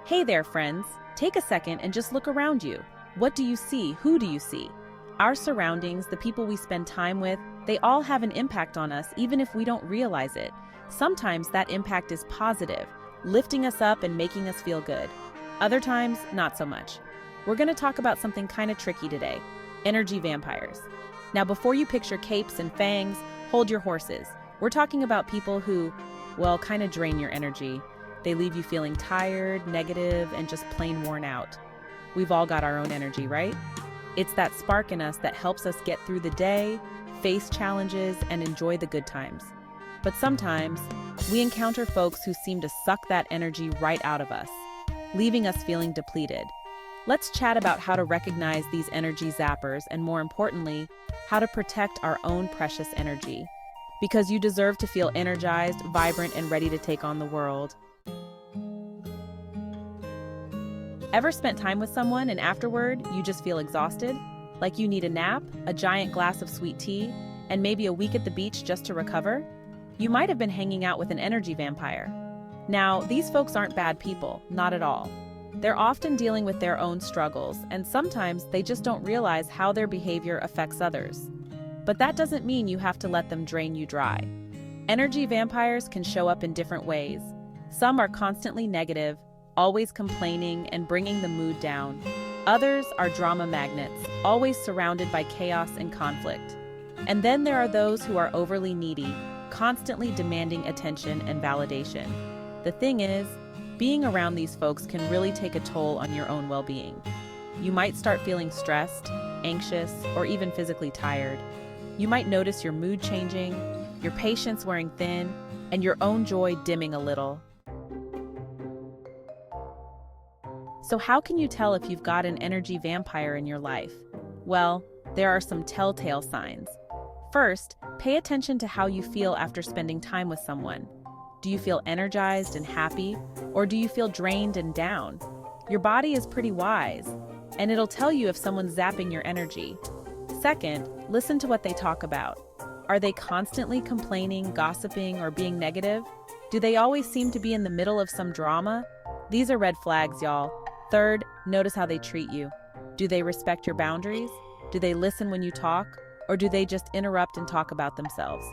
Hey there, friends. Take a second and just look around you. What do you see? Who do you see? Our surroundings, the people we spend time with, they all have an impact on us even if we don't realize it. Sometimes that impact is positive, lifting us up and making us feel good. Other times, not so much. We're going to talk about something kind of tricky today: energy vampires. Now, before you picture capes and fangs, hold your horses. We're talking about people who, well, kind of drain your energy. They leave you feeling tired, negative, and just plain worn out. We've all got our own energy, right? It's that spark in us that helps us get through the day, face challenges, and enjoy the good times. But sometimes, we encounter folks who seem to suck that energy right out of us, leaving us feeling depleted. Let's chat about how to recognize these energy zappers and, more importantly, how to protect our own precious energy. Because you deserve to feel energized, vibrant, and ready to take on the world. Ever spent time with someone and afterward you just feel exhausted? Like you need a nap, a giant glass of sweet tea, and maybe a week at the beach just to recover? You might have been hanging out with an energy vampire. Now, these folks aren't bad people, not at all. They're often dealing with their own struggles, and sometimes they just don't realize how their behavior affects others. But that doesn't mean you have to let them drain you dry. Energy vampires can show up in different ways. Some are constantly negative, always complaining and bringing the mood down. Others are drama magnets, always surrounded by chaos and conflict. And then there are those who are overly needy, constantly demanding attention and validation. The thing is, being around these folks can really take a toll on your own well-being. You might start feeling stressed, anxious, or even physically tired. You might notice your mood changing, your patience wearing thin, and your own joy dimming a little. So how can you tell if you've got an energy vampire in your life? Well, there are some telltale signs. First, pay attention to how you feel after spending time with someone. Do you feel energized and happy, or do you feel drained and down? Your body is pretty wise, and it'll tell you if someone's zapping your energy. Second, listen to what they talk about. Are they constantly complaining, gossiping, or being negative? Do they always seem to be in the middle of some drama? These are red flags, y'all. Third, notice how they treat you. Do they respect your boundaries? Do they listen when you talk? Or do they just interrupt and talk about themselves?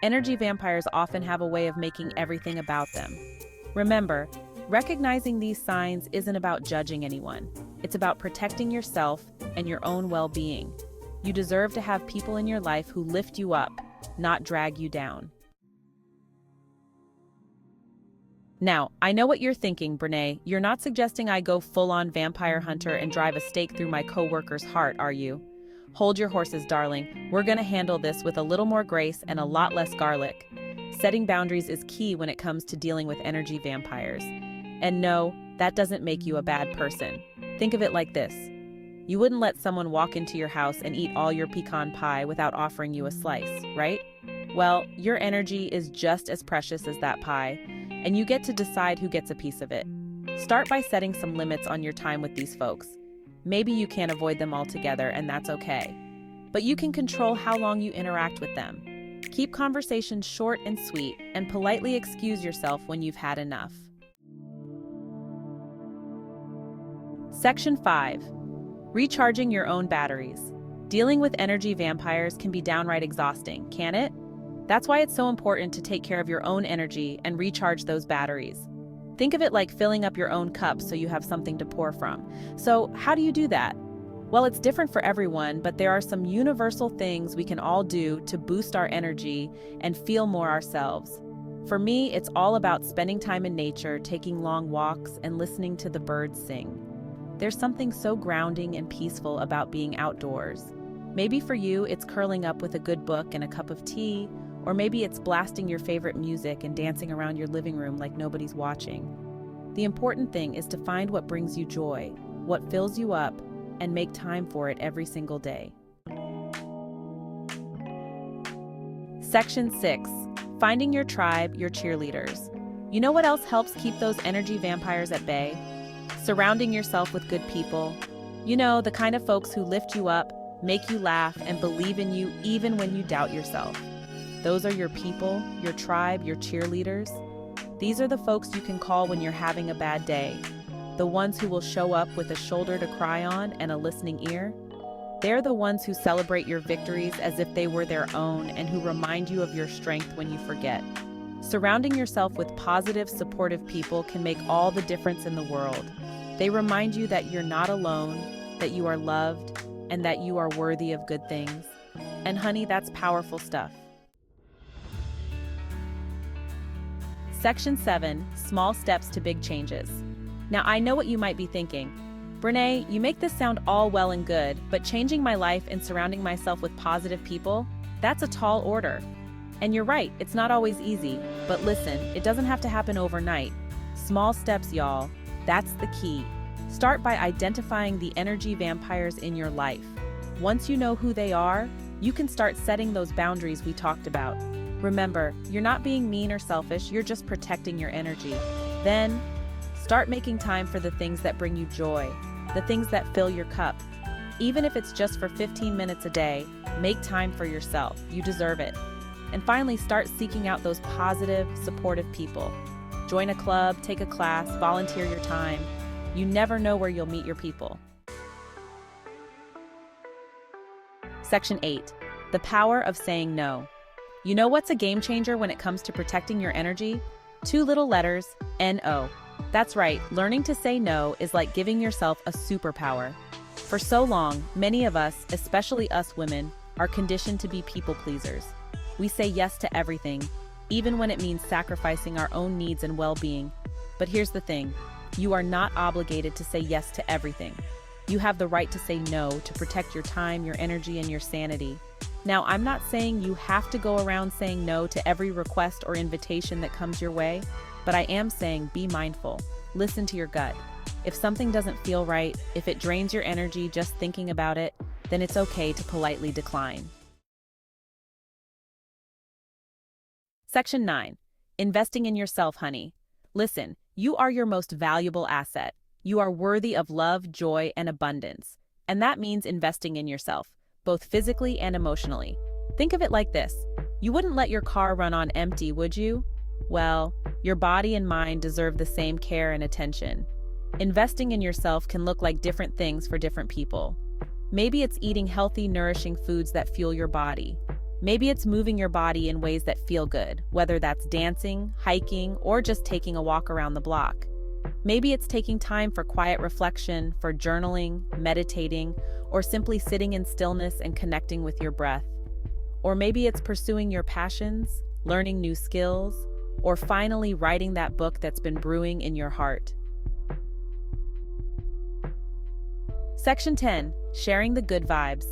Energy vampires often have a way of making everything about them. Remember, recognizing these signs isn't about judging anyone. It's about protecting yourself and your own well-being. You deserve to have people in your life who lift you up, not drag you down. Now, I know what you're thinking, Brene. You're not suggesting I go full-on vampire hunter and drive a stake through my coworker's heart, are you? Hold your horses, darling. We're gonna handle this with a little more grace and a lot less garlic. Setting boundaries is key when it comes to dealing with energy vampires. And no, that doesn't make you a bad person. Think of it like this. You wouldn't let someone walk into your house and eat all your pecan pie without offering you a slice, right? Well, your energy is just as precious as that pie, and you get to decide who gets a piece of it. Start by setting some limits on your time with these folks. Maybe you can't avoid them altogether, and that's okay. But you can control how long you interact with them. Keep conversations short and sweet, and politely excuse yourself when you've had enough. Section 5. Recharging your own batteries. Dealing with energy vampires can be downright exhausting, can't it? That's why it's so important to take care of your own energy and recharge those batteries. Think of it like filling up your own cup so you have something to pour from. So, how do you do that? Well, it's different for everyone, but there are some universal things we can all do to boost our energy and feel more ourselves. For me, it's all about spending time in nature, taking long walks, and listening to the birds sing. There's something so grounding and peaceful about being outdoors. Maybe for you, it's curling up with a good book and a cup of tea, or maybe it's blasting your favorite music and dancing around your living room like nobody's watching. The important thing is to find what brings you joy, what fills you up, and make time for it every single day. Section 6. Finding your tribe, your cheerleaders. You know what else helps keep those energy vampires at bay? Surrounding yourself with good people. You know, the kind of folks who lift you up, make you laugh, and believe in you even when you doubt yourself. Those are your people, your tribe, your cheerleaders. These are the folks you can call when you're having a bad day. the ones who will show up with a shoulder to cry on and a listening ear. They're the ones who celebrate your victories as if they were their own and who remind you of your strength when you forget. Surrounding yourself with positive, supportive people can make all the difference in the world. They remind you that you're not alone, that you are loved, and that you are worthy of good things. And honey, that's powerful stuff. Section 7, Small Steps to Big Changes. Now, I know what you might be thinking. Brene, you make this sound all well and good, but changing my life and surrounding myself with positive people, that's a tall order. And you're right, it's not always easy. But listen, it doesn't have to happen overnight. Small steps, y'all. That's the key. Start by identifying the energy vampires in your life. Once you know who they are, you can start setting those boundaries we talked about. Remember, you're not being mean or selfish, you're just protecting your energy. Then, start making time for the things that bring you joy, the things that fill your cup. Even if it's just for 15 minutes a day, make time for yourself. You deserve it. And finally, start seeking out those positive, supportive people. Join a club, take a class, volunteer your time. You never know where you'll meet your people. Section 8, the power of saying no. You know what's a game changer when it comes to protecting your energy? 2 little letters, N-O. That's right, learning to say no is like giving yourself a superpower. For so long, many of us, especially us women, are conditioned to be people pleasers. We say yes to everything, even when it means sacrificing our own needs and well-being. But here's the thing, you are not obligated to say yes to everything. You have the right to say no to protect your time, your energy, and your sanity. Now, I'm not saying you have to go around saying no to every request or invitation that comes your way, but I am saying be mindful. Listen to your gut. If something doesn't feel right, if it drains your energy just thinking about it, then it's okay to politely decline. Section 9. Investing in yourself, honey. Listen, you are your most valuable asset. You are worthy of love, joy, and abundance. And that means investing in yourself, both physically and emotionally. Think of it like this. You wouldn't let your car run on empty, would you? Well, your body and mind deserve the same care and attention. Investing in yourself can look like different things for different people. Maybe it's eating healthy, nourishing foods that fuel your body. Maybe it's moving your body in ways that feel good, whether that's dancing, hiking, or just taking a walk around the block. Maybe it's taking time for quiet reflection, for journaling, meditating, or simply sitting in stillness and connecting with your breath. Or maybe it's pursuing your passions, learning new skills, or finally writing that book that's been brewing in your heart. Section 10, sharing the good vibes.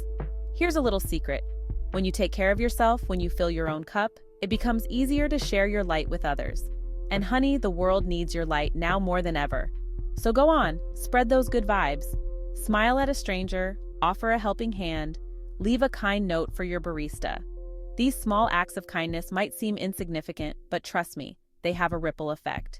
Here's a little secret. When you take care of yourself, when you fill your own cup, it becomes easier to share your light with others. And honey, the world needs your light now more than ever. So go on, spread those good vibes. Smile at a stranger, offer a helping hand, leave a kind note for your barista. These small acts of kindness might seem insignificant, but trust me, they have a ripple effect.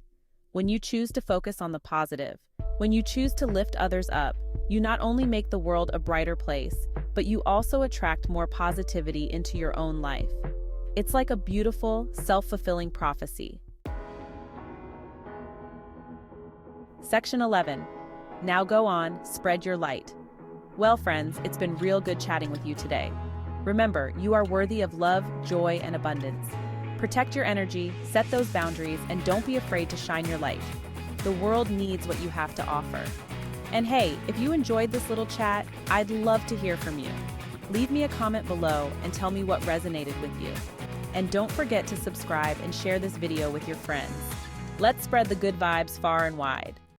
When you choose to focus on the positive, when you choose to lift others up, you not only make the world a brighter place, but you also attract more positivity into your own life. It's like a beautiful, self-fulfilling prophecy. Section 11. Now go on, spread your light. Well, friends, it's been real good chatting with you today. Remember, you are worthy of love, joy, and abundance. Protect your energy, set those boundaries, and don't be afraid to shine your light. The world needs what you have to offer. And hey, if you enjoyed this little chat, I'd love to hear from you. Leave me a comment below and tell me what resonated with you. And don't forget to subscribe and share this video with your friends. Let's spread the good vibes far and wide.